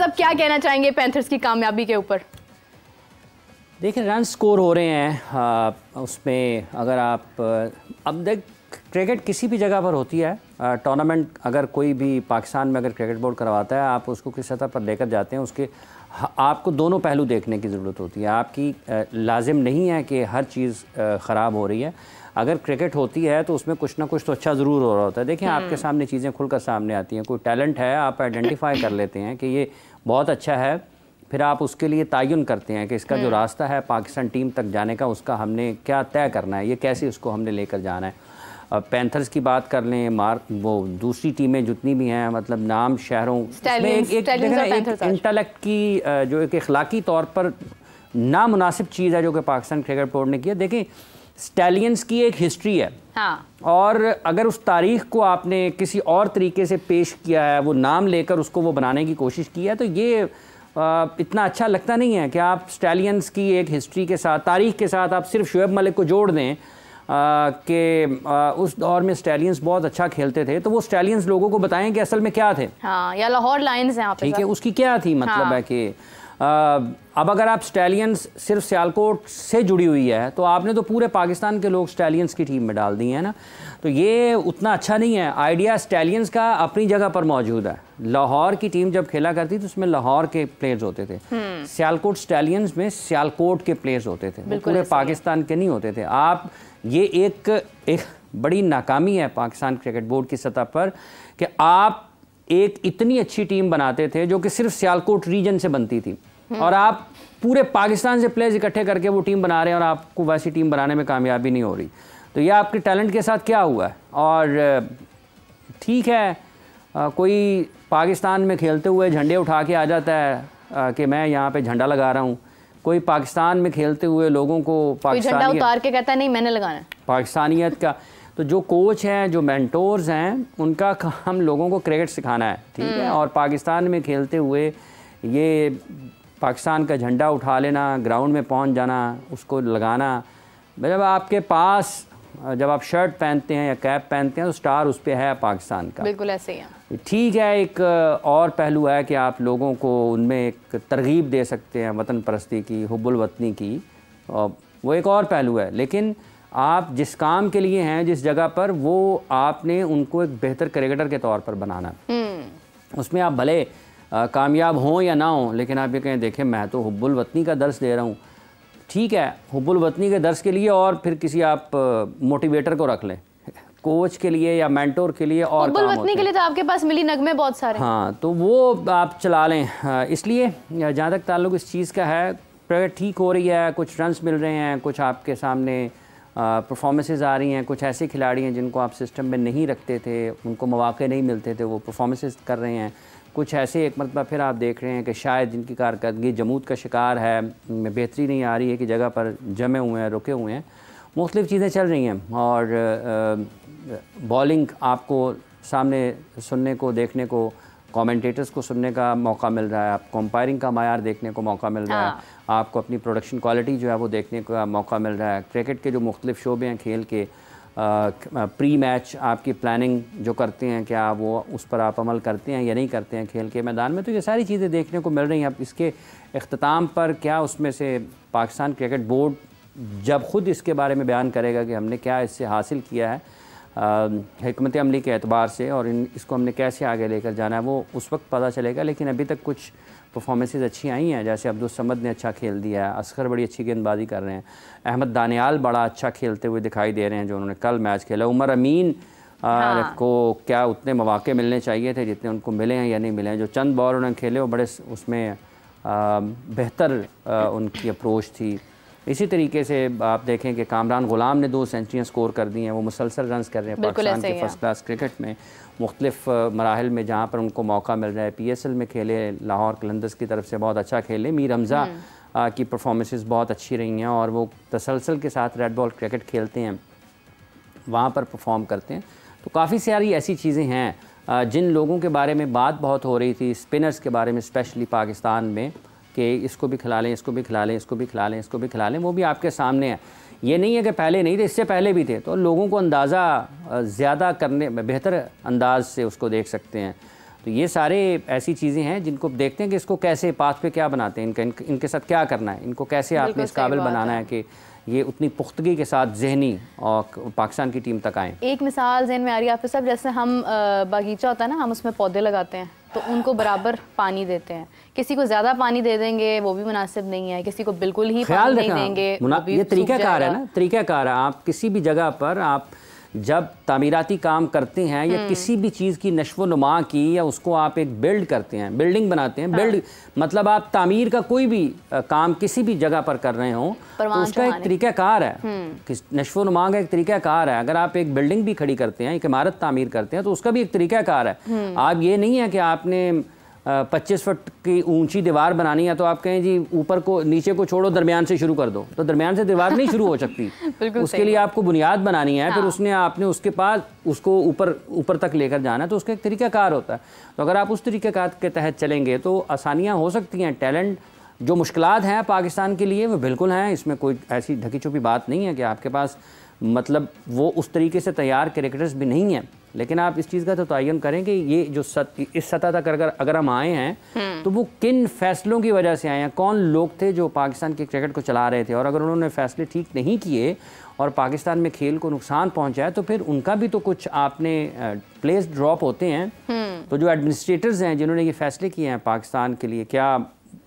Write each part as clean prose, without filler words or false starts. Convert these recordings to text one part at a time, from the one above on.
साहब क्या कहना चाहेंगे पैंथर्स की कामयाबी के ऊपर? देखिए रन स्कोर हो रहे हैं उसमें अगर आप अब देख क्रिकेट किसी भी जगह पर होती है, टूर्नामेंट अगर कोई भी पाकिस्तान में अगर क्रिकेट बोर्ड करवाता है, आप उसको किस सतह पर लेकर जाते हैं, उसके आपको दोनों पहलू देखने की ज़रूरत होती है। आपकी लाजिम नहीं है कि हर चीज़ ख़राब हो रही है। अगर क्रिकेट होती है तो उसमें कुछ ना कुछ तो अच्छा ज़रूर हो रहा होता है। देखिए आपके सामने चीज़ें खुलकर सामने आती हैं, कोई टैलेंट है आप आइडेंटिफाई कर लेते हैं कि ये बहुत अच्छा है, फिर आप उसके लिए तयन करते हैं कि इसका जो रास्ता है पाकिस्तान टीम तक जाने का, उसका हमने क्या तय करना है, ये कैसे उसको हमने लेकर जाना है। अब पैंथर्स की बात कर लें, वो दूसरी टीमें जितनी भी हैं, मतलब नाम शहरों में एक इंटेलेक्ट की जो एक अखलाकी तौर पर नामुनासिब चीज़ है जो कि पाकिस्तान क्रिकेट बोर्ड ने की है। देखिए स्टैलियंस की एक हिस्ट्री है, हाँ। और अगर उस तारीख़ को आपने किसी और तरीके से पेश किया है, वो नाम लेकर उसको वो बनाने की कोशिश की है, तो ये इतना अच्छा लगता नहीं है कि आप स्टैलियंस की एक हिस्ट्री के साथ, तारीख़ के साथ आप सिर्फ शोएब मलिक को जोड़ दें कि उस दौर में स्टैलियंस बहुत अच्छा खेलते थे, तो वो स्टैलियंस लोगों को बताएं कि असल में क्या थे, हाँ, या लाहौर लायंस हैं, ठीक है, उसकी क्या थी, मतलब हाँ। है कि अब अगर आप स्टैलियंस सिर्फ सियालकोट से जुड़ी हुई है तो आपने तो पूरे पाकिस्तान के लोग स्टैलियंस की टीम में डाल दिए हैं ना, तो ये उतना अच्छा नहीं है। आइडिया स्टैलियंस का अपनी जगह पर मौजूद है। लाहौर की टीम जब खेला करती तो उसमें लाहौर के प्लेयर्स होते थे, सियालकोट स्टैलियंस में सियालकोट के प्लेयर्स होते थे, पूरे पाकिस्तान के नहीं होते थे। आप ये एक बड़ी नाकामी है पाकिस्तान क्रिकेट बोर्ड की सतह पर कि आप एक इतनी अच्छी टीम बनाते थे जो कि सिर्फ सियालकोट रीजन से बनती थी, और आप पूरे पाकिस्तान से प्लेयर्स इकट्ठे करके वो टीम बना रहे हैं और आपको वैसी टीम बनाने में कामयाबी नहीं हो रही। तो ये आपके टैलेंट के साथ क्या हुआ है? और ठीक है कोई पाकिस्तान में खेलते हुए झंडे उठा के आ जाता है कि मैं यहाँ पे झंडा लगा रहा हूँ, कोई पाकिस्तान में खेलते हुए लोगों को झंडा उतार के कहता है नहीं मैंने लगाना है पाकिस्तानियत का। तो जो कोच हैं, जो मेंटोर्स हैं, उनका काम लोगों को क्रिकेट सिखाना है, ठीक है, और पाकिस्तान में खेलते हुए ये पाकिस्तान का झंडा उठा लेना, ग्राउंड में पहुंच जाना, उसको लगाना, जब आपके पास जब आप शर्ट पहनते हैं या कैप पहनते हैं तो स्टार उस पर है पाकिस्तान का। बिल्कुल ऐसे ही है, ठीक है। एक और पहलू है कि आप लोगों को उनमें एक तरगीब दे सकते हैं वतन परस्ती की, हुब्बुल वतनी की, वो एक और पहलू है। लेकिन आप जिस काम के लिए हैं, जिस जगह पर, वो आपने उनको एक बेहतर क्रिकेटर के तौर पर बनाना। उसमें आप भले कामयाब हों या ना हों, लेकिन आप ये कहें देखें मैं तो हुब्बुल वतनी का दर्स दे रहा हूँ, ठीक है, हुब्बुल वतनी के दर्स के लिए और फिर किसी आप मोटिवेटर को रख लें कोच के लिए या मेंटोर के लिए, और हुब्बुल वतनी के लिए तो आपके पास मिली नगमे बहुत सारे, हाँ, तो वो आप चला लें। इसलिए जहाँ तक ताल्लुक इस चीज़ का है, क्रिकेट ठीक हो रही है, कुछ रन्स मिल रहे हैं, कुछ आपके सामने परफॉर्मेंसेस आ रही हैं, कुछ ऐसे खिलाड़ी हैं जिनको आप सिस्टम में नहीं रखते थे, उनको मौके नहीं मिलते थे, वो परफॉर्मेंसेस कर रहे हैं। कुछ ऐसे एक मरतबा फिर आप देख रहे हैं कि शायद जिनकी कारकर्दगी जमूद का शिकार है, बेहतरी नहीं आ रही है कि जगह पर जमे हुए हैं, रुके हुए हैं, मुख्तलिफ़ चीज़ें चल रही हैं, और बॉलिंग आपको सामने सुनने को, देखने को, कमेंटेटर्स को सुनने का मौका मिल रहा है, आपको अंपायरिंग का मायार देखने को मौका मिल रहा है, आपको अपनी प्रोडक्शन क्वालिटी जो है वो देखने का मौका मिल रहा है। क्रिकेट के जो मुख्तलिफ़ शोबे हैं खेल के, प्री मैच आपकी प्लानिंग जो करते हैं, क्या वो उस पर आप अमल करते हैं या नहीं करते हैं खेल के मैदान में, तो ये सारी चीज़ें देखने को मिल रही हैं। अब इसके इख्तिताम पर क्या उसमें से पाकिस्तान क्रिकेट बोर्ड जब ख़ुद इसके बारे में बयान करेगा कि हमने क्या इससे हासिल किया है हिकमत अमली के एतबार से, और इसको हमने कैसे आगे लेकर जाना है, वो उस वक्त पता चलेगा। लेकिन अभी तक कुछ परफॉर्मेंसेस अच्छी आई हैं, जैसे अब्दुल समद ने अच्छा खेल दिया है, असगर बड़ी अच्छी गेंदबाजी कर रहे हैं, अहमद दानियाल बड़ा अच्छा खेलते हुए दिखाई दे रहे हैं जो उन्होंने कल मैच खेला, उमर अमीन को क्या उतने मौके मिलने चाहिए थे जितने उनको मिले हैं या नहीं मिले हैं, जो चंद बॉल उन्होंने खेले वो बड़े उसमें बेहतर उनकी अप्रोच थी। इसी तरीके से आप देखें कि कामरान गुलाम ने 2 सेंचुरियाँ स्कोर कर दी हैं, वो मुसलसल रन्स कर रहे हैं पाकिस्तान के फर्स्ट क्लास क्रिकेट में, मुख्तलिफ मराहल में जहाँ पर उनको मौका मिल रहा है। PSL में खेले, लाहौर कलंदर्स की तरफ से बहुत अच्छा खेले, मीर हमज़ा की परफॉर्मेंसेस बहुत अच्छी रही हैं, और वो तसलसल के साथ रेड बॉल क्रिकेट खेलते हैं, वहाँ पर परफॉर्म करते हैं। तो काफ़ी सारी ऐसी चीज़ें हैं जिन लोगों के बारे में बात बहुत हो रही थी, स्पिनर्स के बारे में स्पेशली पाकिस्तान में, कि इसको भी खिला लें, इसको भी खिला लें, इसको भी खिला लें, इसको भी खिला लें, वो भी आपके सामने है। ये नहीं है कि पहले नहीं थे, इससे पहले भी थे, तो लोगों को अंदाज़ा ज़्यादा करने, बेहतर अंदाज से उसको देख सकते हैं। तो ये सारे ऐसी चीज़ें हैं जिनको देखते हैं कि इसको कैसे पाथ पे क्या बनाते हैं, इनके साथ क्या करना है, इनको कैसे आपने इस काबिल बनाना है कि ये उतनी पुख्तगी के साथ जहनी और पाकिस्तान की टीम तक आएँ। एक मिसाल जहन में आ रही है आपके साथ, जैसे हम बागीचा होता है ना, हम उसमें पौधे लगाते हैं तो उनको बराबर पानी देते हैं। किसी को ज़्यादा पानी दे देंगे वो भी मुनासिब नहीं है, किसी को बिल्कुल ही पानी नहीं देंगे वो भी ये तरीक़ाकार है ना, तरीक़ाकार है। आप किसी भी जगह पर आप जब तामीराती काम करते हैं या किसी भी चीज़ की नश्व नुमा की, या उसको आप एक बिल्ड करते हैं, बिल्डिंग बनाते हैं, बिल्ड मतलब आप तामीर का कोई भी काम किसी भी जगह पर कर रहे हो तो उसका एक तरीक़ाकार है, नश्व नुमा का एक तरीक़ाकार है। अगर आप एक बिल्डिंग भी खड़ी करते हैं, एक इमारत तामीर करते हैं तो उसका भी एक तरीक़ाकार है। आप ये नहीं है कि आपने 25 फुट की ऊंची दीवार बनानी है तो आप कहें जी ऊपर को नीचे को छोड़ो, दरमियान से शुरू कर दो, तो दरमियान से दीवार नहीं शुरू हो सकती। उसके लिए आपको बुनियाद बनानी है, फिर उसने आपने उसके पास उसको ऊपर तक लेकर जाना है, तो उसका एक तरीक़ाकार होता है। तो अगर आप उस तरीक़ाकार के तहत चलेंगे तो आसानियाँ हो सकती हैं। टैलेंट जो मुश्किलात हैं पाकिस्तान के लिए वो बिल्कुल हैं, इसमें कोई ऐसी ढकी छुपी बात नहीं है कि आपके पास मतलब वो उस तरीके से तैयार क्रिकेटर्स भी नहीं हैं। लेकिन आप इस चीज़ का तो तयन करें कि ये जो इस सतह तक अगर हम आए हैं तो वो किन फैसलों की वजह से आए हैं, कौन लोग थे जो पाकिस्तान के क्रिकेट को चला रहे थे, और अगर उन्होंने फैसले ठीक नहीं किए और पाकिस्तान में खेल को नुकसान पहुंचाया तो फिर उनका भी तो कुछ आपने प्लेस ड्रॉप होते हैं। तो जो एडमिनिस्ट्रेटर्स हैं जिन्होंने ये फैसले किए हैं पाकिस्तान के लिए, क्या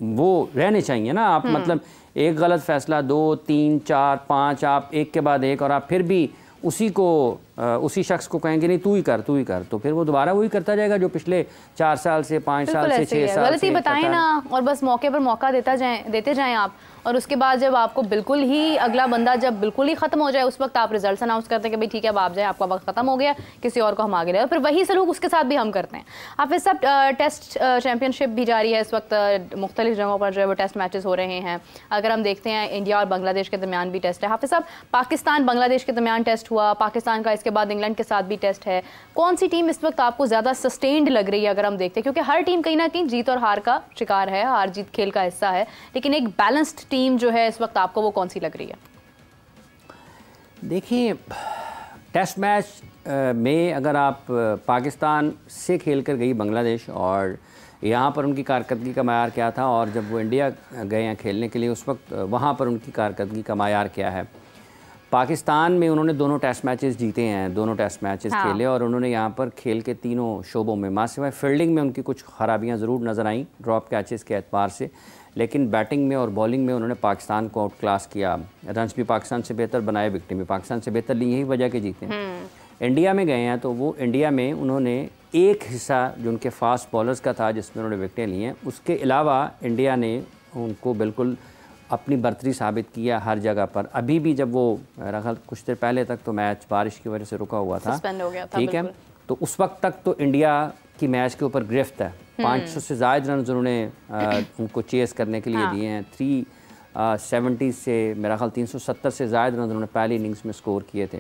वो रहने चाहिए ना? आप मतलब एक गलत फैसला 2, 3, 4, 5 आप एक के बाद एक, और आप फिर भी उसी शख्स को कहेंगे नहीं तू ही कर, तो फिर वो दोबारा वही करता जाएगा जो पिछले 4 साल से 5 साल से 6 साल गलती बताएं ना, और बस मौके पर मौका देते जाएं आप, और उसके बाद जब आपको बिल्कुल ही अगला बंदा जब बिल्कुल ही खत्म हो जाए उस वक्त आप रिजल्ट्स अनाउंस करते हैं कि भाई ठीक है अब आप जाए, आपका वक्त खत्म हो गया, किसी और को हम आगे ले, फिर वही सलूक उसके साथ भी हम करते हैं। आप इस सब टेस्ट चैंपियनशिप भी जारी है इस वक्त, मुख्तलिफ जगहों पर जो है वो टेस्ट मैचेस हो रहे हैं। अगर हम देखते हैं इंडिया और बांग्लादेश के दरमियान भी टेस्ट है, हाफिज साहब पाकिस्तान बांग्लादेश के दरमियान टेस्ट हुआ, पाकिस्तान का इसके बाद इंग्लैंड के साथ भी टेस्ट है। कौन सी टीम इस वक्त आपको ज़्यादा सस्टेन्ड लग रही है अगर हम देखते हैं, क्योंकि हर टीम कहीं ना कहीं जीत और हार का शिकार है, हार जीत खेल का हिस्सा है, लेकिन एक बैलेंस्ड टीम जो है इस वक्त आपको वो कौन सी लग रही है? देखिए टेस्ट मैच में अगर आप पाकिस्तान से खेल कर गई बांग्लादेश, और यहाँ पर उनकी कारकर्दगी का मायार क्या था, और जब वो इंडिया गए हैं खेलने के लिए उस वक्त वहाँ पर उनकी कारकर्दगी का मायार क्या है। पाकिस्तान में उन्होंने दोनों टेस्ट मैचेस जीते हैं, दोनों टेस्ट मैचेस खेले, और उन्होंने यहाँ पर खेल के तीनों शोबों में मां सिवाय फील्डिंग में उनकी कुछ खराबियाँ ज़रूर नज़र आईं ड्रॉप कैचेस के एतबार से, लेकिन बैटिंग में और बॉलिंग में उन्होंने पाकिस्तान को आउट क्लास किया। रन्स भी पाकिस्तान से बेहतर बनाए, विकेटें भी पाकिस्तान से बेहतर ली, यही वजह के जीते हैं। इंडिया में गए हैं तो वो इंडिया में उन्होंने एक हिस्सा जो उनके फास्ट बॉलर्स का था जिसमें उन्होंने विकेटें ली हैं, उसके अलावा इंडिया ने उनको बिल्कुल अपनी बर्तरी साबित किया हर जगह पर। अभी भी जब वो कुछ देर पहले तक तो मैच बारिश की वजह से रुका हुआ था, ठीक है, तो उस वक्त तक तो इंडिया की मैच के ऊपर गिरफ्त है। 500 से ज़ायद रन उन्होंने उनको चेस करने के लिए दिए हैं। 370 से मेरा ख्याल 370 से ज़ायद रन उन्होंने पहली इनिंग्स में स्कोर किए थे।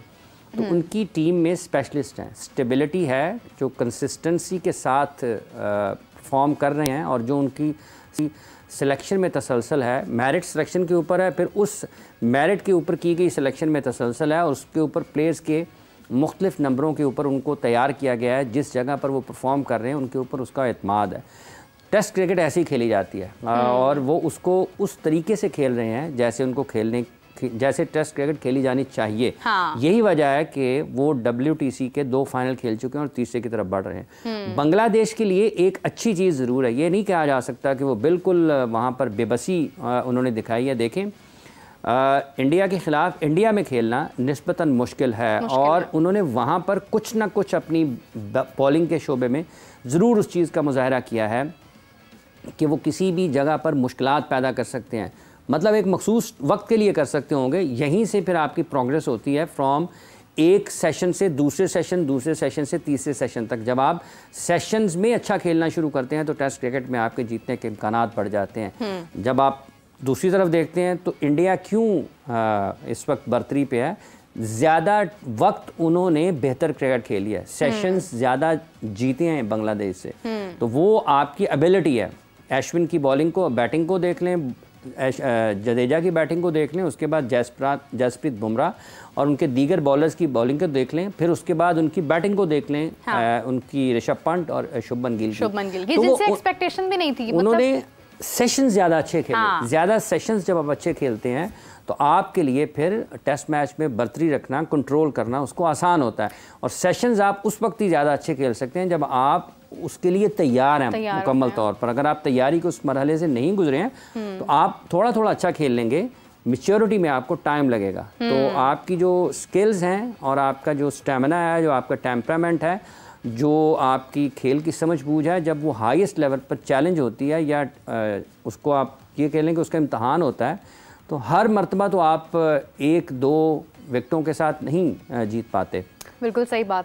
तो उनकी टीम में स्पेशलिस्ट हैं, स्टेबिलिटी है, जो कंसिस्टेंसी के साथ परफॉर्म कर रहे हैं, और जो उनकी सिलेक्शन में तसलसल है, मेरिट सिलेक्शन के ऊपर है, फिर उस मेरिट के ऊपर की गई सिलेक्शन में तसलसल है, और उसके ऊपर प्लेयर्स के मुख्तलिफ नंबरों के ऊपर उनको तैयार किया गया है। जिस जगह पर वो परफॉर्म कर रहे हैं उनके ऊपर उसका एतमाद है। टेस्ट क्रिकेट ऐसी खेली जाती है, और वो उसको उस तरीके से खेल रहे हैं जैसे टेस्ट क्रिकेट खेली जानी चाहिए। यही वजह है कि वो WTC के 2 फाइनल खेल चुके हैं और तीसरे की तरफ बढ़ रहे हैं। बांग्लादेश के लिए एक अच्छी चीज़ ज़रूर है, ये नहीं कहा जा सकता कि वो बिल्कुल वहाँ पर बेबसी उन्होंने दिखाई है। देखें इंडिया के ख़िलाफ़ इंडिया में खेलना निस्बतन मुश्किल है, और उन्होंने वहाँ पर कुछ ना कुछ अपनी बॉलिंग के शोबे में ज़रूर उस चीज़ का मुजाहरा किया है कि वो किसी भी जगह पर मुश्किलात पैदा कर सकते हैं, मतलब एक मखसूस वक्त के लिए कर सकते होंगे। यहीं से फिर आपकी प्रोग्रेस होती है फ्रॉम एक सेशन से दूसरे सेशन से तीसरे सेशन तक। जब आप सेशंस में अच्छा खेलना शुरू करते हैं तो टेस्ट क्रिकेट में आपके जीतने के इम्कानात बढ़ जाते हैं। जब आप दूसरी तरफ देखते हैं तो इंडिया क्यों इस वक्त बर्तरी पे है, ज़्यादा वक्त उन्होंने बेहतर क्रिकेट खेली है, सेशंस ज़्यादा जीते हैं बांग्लादेश से, तो वो आपकी एबिलिटी है। अश्विन की बॉलिंग को बैटिंग को देख लें, जडेजा की बैटिंग को देख लें, उसके बाद जसप्रीत बुमराह और उनके दीगर बॉलर्स की बॉलिंग को देख लें, फिर उसके बाद उनकी बैटिंग को देख लें। हाँ। उनकी ऋषभ पंत और शुभमन गिल की जिनसे एक्सपेक्टेशन भी नहीं थी, उन्होंने सेशंस ज़्यादा अच्छे खेले। हाँ। ज़्यादा सेशंस जब आप अच्छे खेलते हैं तो आपके लिए फिर टेस्ट मैच में बर्तरी रखना, कंट्रोल करना उसको आसान होता है। और सेशंस आप उस वक्त ही ज़्यादा अच्छे खेल सकते हैं जब आप उसके लिए तैयार हैं मुकम्मल तौर पर। अगर आप तैयारी के उस मरहले से नहीं गुजरे हैं तो आप थोड़ा थोड़ा अच्छा खेल लेंगे, मैच्योरिटी में आपको टाइम लगेगा। तो आपकी जो स्किल्स हैं और आपका जो स्टेमिना है, जो आपका टेम्परामेंट है, जो आपकी खेल की समझ बूझ है, जब वो हाईएस्ट लेवल पर चैलेंज होती है या उसको आप ये कह लें कि उसका इम्तहान होता है, तो हर मर्तबा तो आप 1-2 विकेटों के साथ नहीं जीत पाते। बिल्कुल सही बात है।